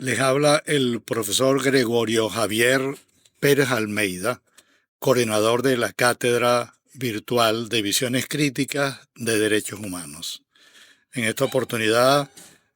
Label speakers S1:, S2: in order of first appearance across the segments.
S1: Les habla el profesor Gregorio Javier Pérez Almeida, coordinador de la Cátedra Virtual de Visiones Críticas de Derechos Humanos. En esta oportunidad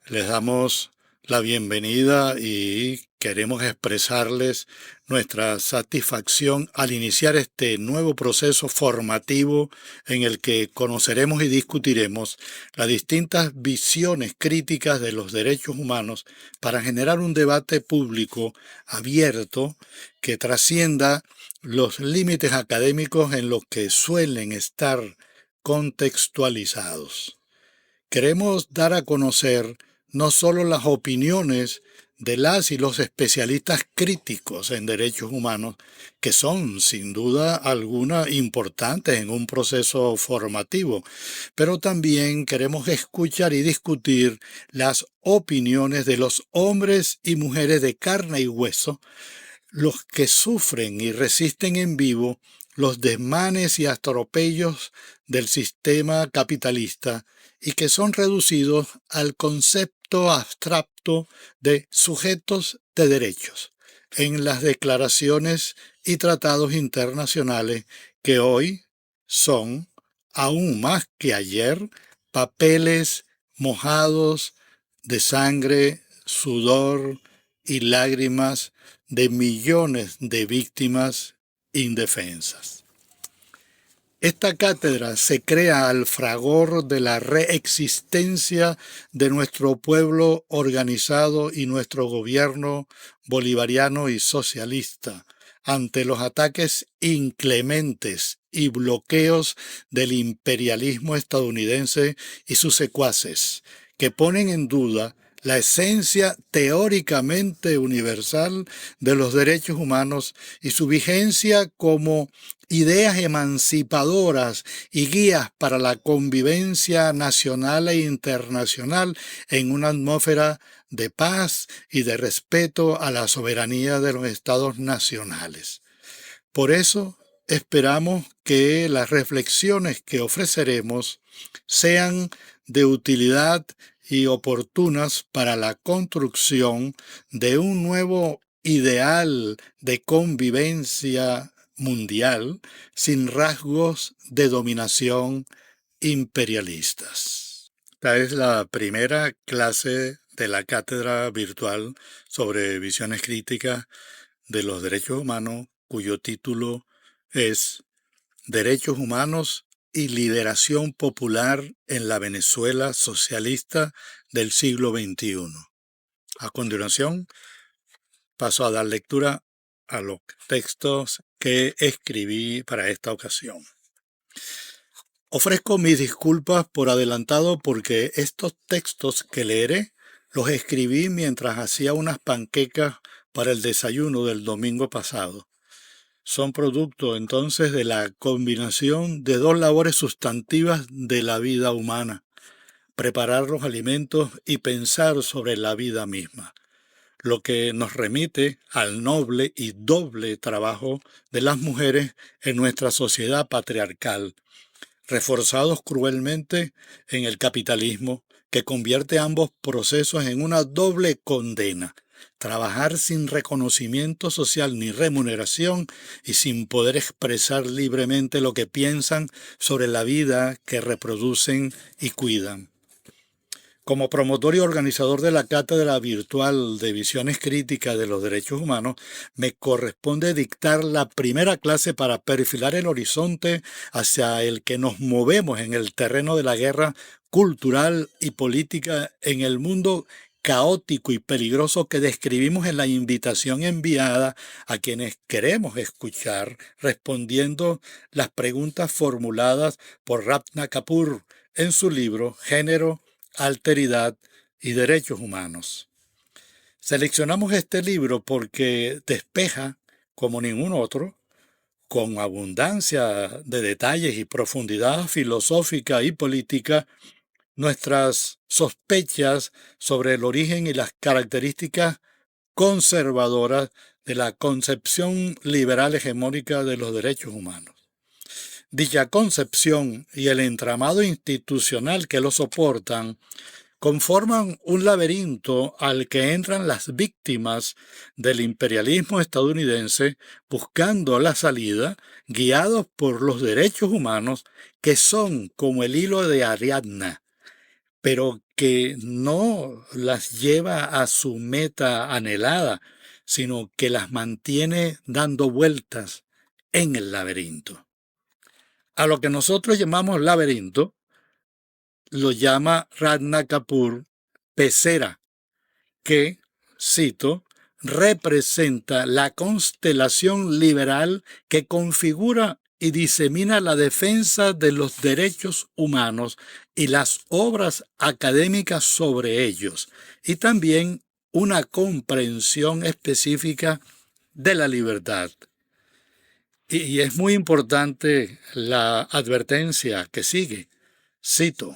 S1: les damos la bienvenida y queremos expresarles nuestra satisfacción al iniciar este nuevo proceso formativo en el que conoceremos y discutiremos las distintas visiones críticas de los derechos humanos para generar un debate público abierto que trascienda los límites académicos en los que suelen estar contextualizados. Queremos dar a conocer no solo las opiniones de las y los especialistas críticos en derechos humanos, que son sin duda alguna importantes en un proceso formativo, pero también queremos escuchar y discutir las opiniones de los hombres y mujeres de carne y hueso, los que sufren y resisten en vivo los desmanes y atropellos del sistema capitalista y que son reducidos al concepto abstracto de sujetos de derechos en las declaraciones y tratados internacionales que hoy son, aún más que ayer, papeles mojados de sangre, sudor y lágrimas de millones de víctimas indefensas. Esta cátedra se crea al fragor de la reexistencia de nuestro pueblo organizado y nuestro gobierno bolivariano y socialista ante los ataques inclementes y bloqueos del imperialismo estadounidense y sus secuaces, que ponen en duda la esencia teóricamente universal de los derechos humanos y su vigencia como ideas emancipadoras y guías para la convivencia nacional e internacional en una atmósfera de paz y de respeto a la soberanía de los estados nacionales. Por eso esperamos que las reflexiones que ofreceremos sean de utilidad y oportunas para la construcción de un nuevo ideal de convivencia mundial sin rasgos de dominación imperialistas. Esta es la primera clase de la cátedra virtual sobre visiones críticas de los derechos humanos, cuyo título es Derechos Humanos y Liberación Popular en la Venezuela Socialista del siglo XXI. A continuación, paso a dar lectura a los textos que escribí para esta ocasión. Ofrezco mis disculpas por adelantado porque estos textos que leeré los escribí mientras hacía unas panquecas para el desayuno del domingo pasado. Son producto entonces de la combinación de dos labores sustantivas de la vida humana: preparar los alimentos y pensar sobre la vida misma, lo que nos remite al noble y doble trabajo de las mujeres en nuestra sociedad patriarcal, reforzados cruelmente en el capitalismo, que convierte ambos procesos en una doble condena: trabajar sin reconocimiento social ni remuneración y sin poder expresar libremente lo que piensan sobre la vida que reproducen y cuidan. Como promotor y organizador de la Cátedra Virtual de Visiones Críticas de los Derechos Humanos, me corresponde dictar la primera clase para perfilar el horizonte hacia el que nos movemos en el terreno de la guerra cultural y política en el mundo caótico y peligroso que describimos en la invitación enviada a quienes queremos escuchar, respondiendo las preguntas formuladas por Ratna Kapur en su libro Género, Alteridad y Derechos Humanos. Seleccionamos este libro porque despeja, como ningún otro, con abundancia de detalles y profundidad filosófica y política, nuestras sospechas sobre el origen y las características conservadoras de la concepción liberal hegemónica de los derechos humanos. Dicha concepción y el entramado institucional que lo soportan conforman un laberinto al que entran las víctimas del imperialismo estadounidense buscando la salida, guiados por los derechos humanos que son como el hilo de Ariadna, pero que no las lleva a su meta anhelada, sino que las mantiene dando vueltas en el laberinto. A lo que nosotros llamamos laberinto, lo llama Radna Kapur pecera, que, cito, representa la constelación liberal que configura y disemina la defensa de los derechos humanos y las obras académicas sobre ellos, y también una comprensión específica de la libertad. Y es muy importante la advertencia que sigue. Cito,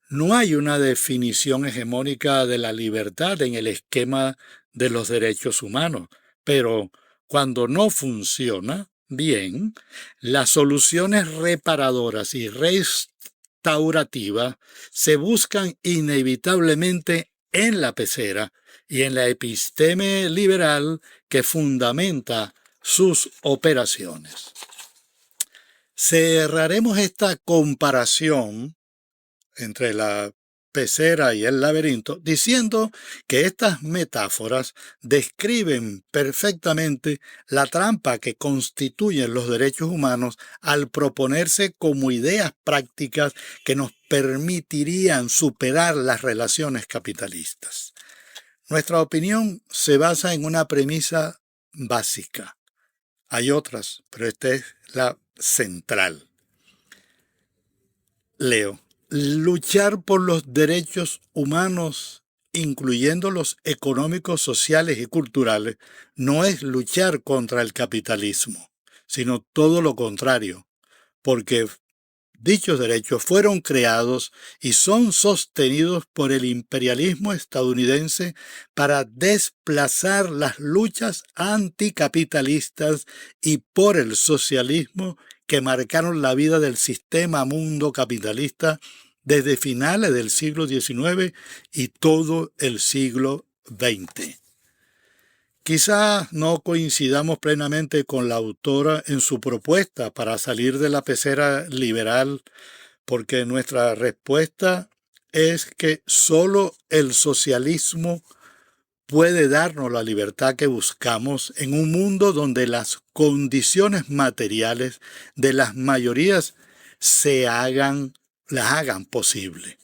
S1: no hay una definición hegemónica de la libertad en el esquema de los derechos humanos, pero cuando no funciona bien, las soluciones reparadoras y restaurativas se buscan inevitablemente en la pecera y en la episteme liberal que fundamenta sus operaciones. Cerraremos esta comparación entre la pecera y el laberinto, diciendo que estas metáforas describen perfectamente la trampa que constituyen los derechos humanos al proponerse como ideas prácticas que nos permitirían superar las relaciones capitalistas. Nuestra opinión se basa en una premisa básica. Hay otras, pero esta es la central. Leo. Luchar por los derechos humanos, incluyendo los económicos, sociales y culturales, no es luchar contra el capitalismo, sino todo lo contrario, porque dichos derechos fueron creados y son sostenidos por el imperialismo estadounidense para desplazar las luchas anticapitalistas y por el socialismo que marcaron la vida del sistema mundo capitalista desde finales del siglo XIX y todo el siglo XX. Quizás no coincidamos plenamente con la autora en su propuesta para salir de la pecera liberal, porque nuestra respuesta es que solo el socialismo puede darnos la libertad que buscamos en un mundo donde las condiciones materiales de las mayorías las hagan posible.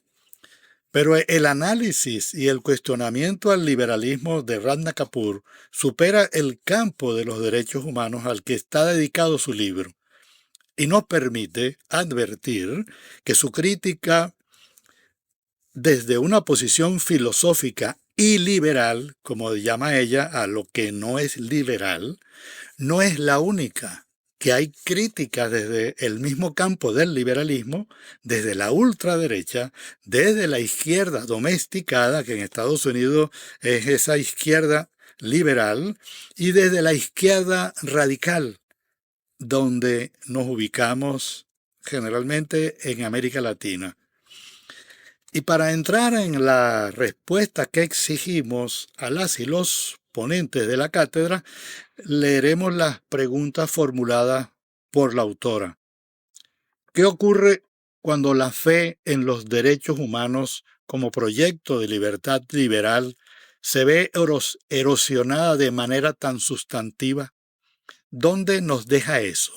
S1: Pero el análisis y el cuestionamiento al liberalismo de Radna Kapur supera el campo de los derechos humanos al que está dedicado su libro y nos permite advertir que su crítica desde una posición filosófica y liberal, como llama ella a lo que no es liberal, no es la única, que hay críticas desde el mismo campo del liberalismo, desde la ultraderecha, desde la izquierda domesticada, que en Estados Unidos es esa izquierda liberal, y desde la izquierda radical, donde nos ubicamos generalmente en América Latina. Y para entrar en la respuesta que exigimos a las y los ponentes de la cátedra, leeremos las preguntas formuladas por la autora. ¿Qué ocurre cuando la fe en los derechos humanos como proyecto de libertad liberal se ve erosionada de manera tan sustantiva? ¿Dónde nos deja eso?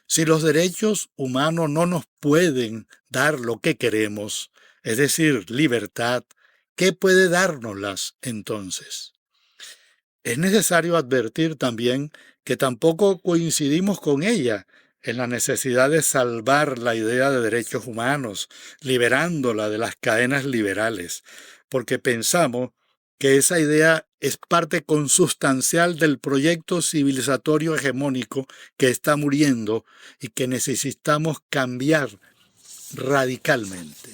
S1: Si los derechos humanos no nos pueden dar lo que queremos, es decir, libertad, ¿qué puede dárnoslas entonces? Es necesario advertir también que tampoco coincidimos con ella en la necesidad de salvar la idea de derechos humanos, liberándola de las cadenas liberales, porque pensamos que esa idea es parte consustancial del proyecto civilizatorio hegemónico que está muriendo y que necesitamos cambiar radicalmente.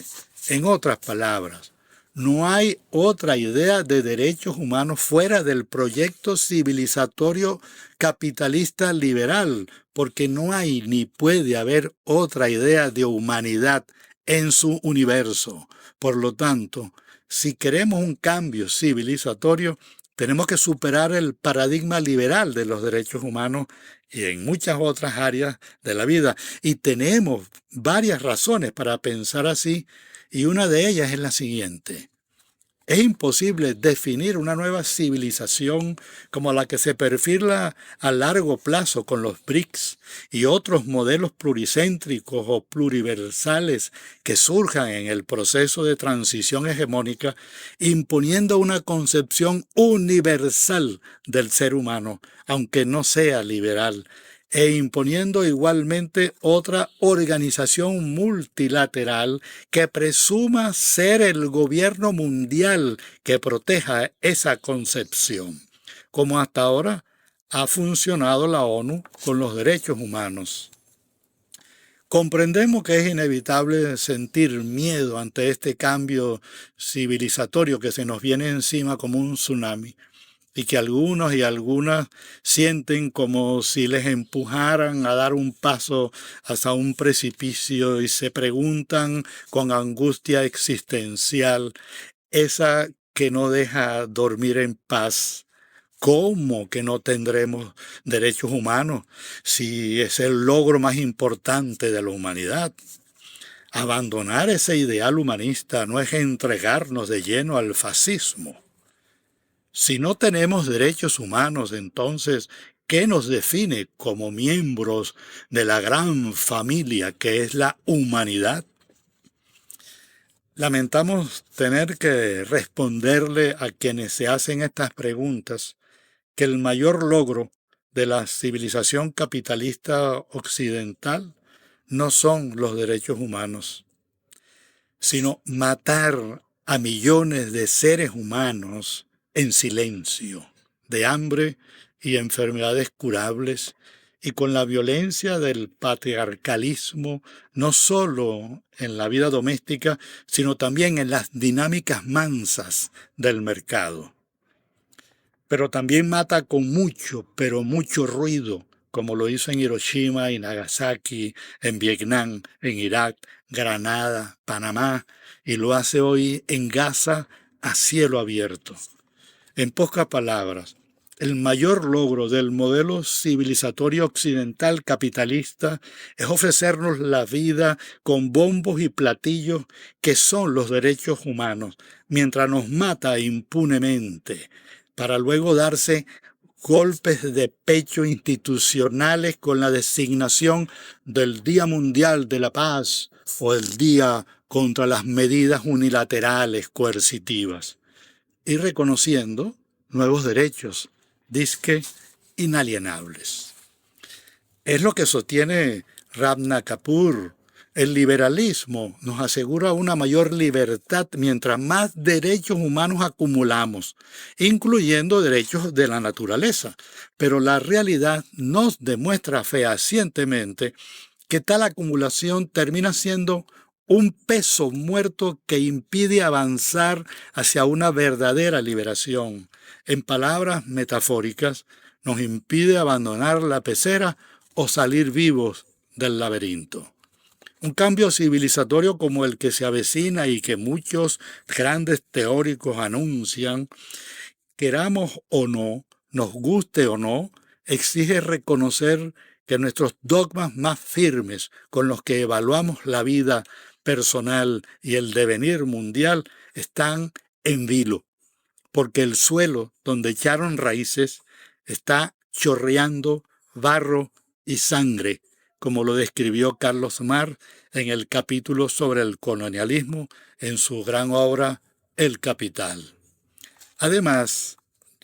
S1: En otras palabras, no hay otra idea de derechos humanos fuera del proyecto civilizatorio capitalista liberal, porque no hay ni puede haber otra idea de humanidad en su universo. Por lo tanto, si queremos un cambio civilizatorio, tenemos que superar el paradigma liberal de los derechos humanos y en muchas otras áreas de la vida. Y tenemos varias razones para pensar así, y una de ellas es la siguiente. Es imposible definir una nueva civilización como la que se perfila a largo plazo con los BRICS y otros modelos pluricéntricos o pluriversales que surjan en el proceso de transición hegemónica, imponiendo una concepción universal del ser humano, aunque no sea liberal, e imponiendo igualmente otra organización multilateral que presuma ser el gobierno mundial que proteja esa concepción, como hasta ahora ha funcionado la ONU con los derechos humanos. Comprendemos que es inevitable sentir miedo ante este cambio civilizatorio que se nos viene encima como un tsunami, y que algunos y algunas sienten como si les empujaran a dar un paso hacia un precipicio y se preguntan con angustia existencial, esa que no deja dormir en paz. ¿Cómo que no tendremos derechos humanos si es el logro más importante de la humanidad? Abandonar ese ideal humanista no es entregarnos de lleno al fascismo. Si no tenemos derechos humanos, entonces, ¿qué nos define como miembros de la gran familia que es la humanidad? Lamentamos tener que responderle a quienes se hacen estas preguntas que el mayor logro de la civilización capitalista occidental no son los derechos humanos, sino matar a millones de seres humanos en silencio, de hambre y enfermedades curables, y con la violencia del patriarcalismo, no solo en la vida doméstica, sino también en las dinámicas mansas del mercado. Pero también mata con mucho, pero mucho ruido, como lo hizo en Hiroshima y Nagasaki, en Vietnam, en Irak, Granada, Panamá, y lo hace hoy en Gaza a cielo abierto. En pocas palabras, el mayor logro del modelo civilizatorio occidental capitalista es ofrecernos la vida con bombos y platillos que son los derechos humanos, mientras nos mata impunemente, para luego darse golpes de pecho institucionales con la designación del Día Mundial de la Paz o el Día contra las medidas unilaterales coercitivas, y reconociendo nuevos derechos, dizque inalienables. Es lo que sostiene Ramna Kapoor. El liberalismo nos asegura una mayor libertad mientras más derechos humanos acumulamos, incluyendo derechos de la naturaleza. Pero la realidad nos demuestra fehacientemente que tal acumulación termina siendo un peso muerto que impide avanzar hacia una verdadera liberación. En palabras metafóricas, nos impide abandonar la pecera o salir vivos del laberinto. Un cambio civilizatorio como el que se avecina y que muchos grandes teóricos anuncian, queramos o no, nos guste o no, exige reconocer que nuestros dogmas más firmes con los que evaluamos la vida personal y el devenir mundial están en vilo, porque el suelo donde echaron raíces está chorreando barro y sangre, como lo describió Carlos Marx en el capítulo sobre el colonialismo en su gran obra El Capital. Además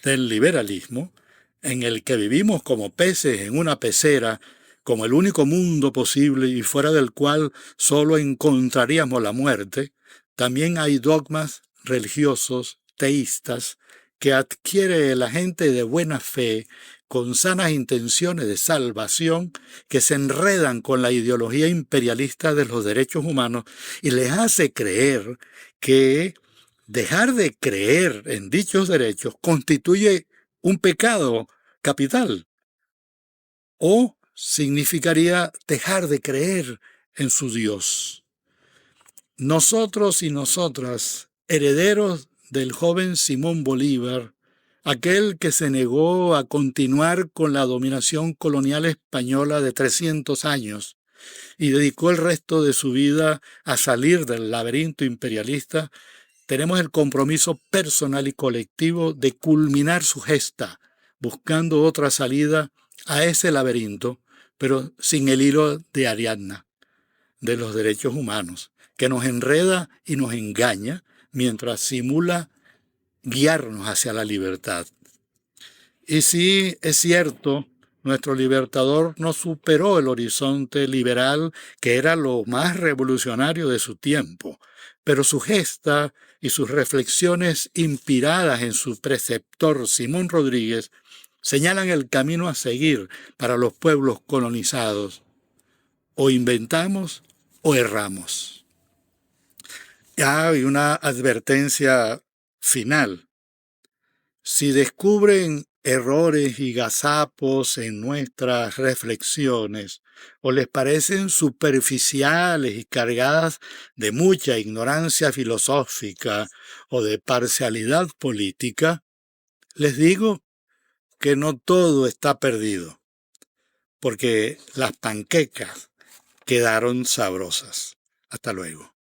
S1: del liberalismo, en el que vivimos como peces en una pecera, como el único mundo posible y fuera del cual solo encontraríamos la muerte, también hay dogmas religiosos, teístas, que adquiere la gente de buena fe, con sanas intenciones de salvación, que se enredan con la ideología imperialista de los derechos humanos y les hace creer que dejar de creer en dichos derechos constituye un pecado capital o significaría dejar de creer en su Dios. Nosotros y nosotras, herederos del joven Simón Bolívar, aquel que se negó a continuar con la dominación colonial española de 300 años y dedicó el resto de su vida a salir del laberinto imperialista, tenemos el compromiso personal y colectivo de culminar su gesta, buscando otra salida a ese laberinto, pero sin el hilo de Ariadna, de los derechos humanos, que nos enreda y nos engaña mientras simula guiarnos hacia la libertad. Y sí, es cierto, nuestro libertador no superó el horizonte liberal, que era lo más revolucionario de su tiempo, pero su gesta y sus reflexiones inspiradas en su preceptor Simón Rodríguez señalan el camino a seguir para los pueblos colonizados. O inventamos o erramos. Hay una advertencia final. Si descubren errores y gazapos en nuestras reflexiones o les parecen superficiales y cargadas de mucha ignorancia filosófica o de parcialidad política, les digo que no todo está perdido, porque las panquecas quedaron sabrosas. Hasta luego.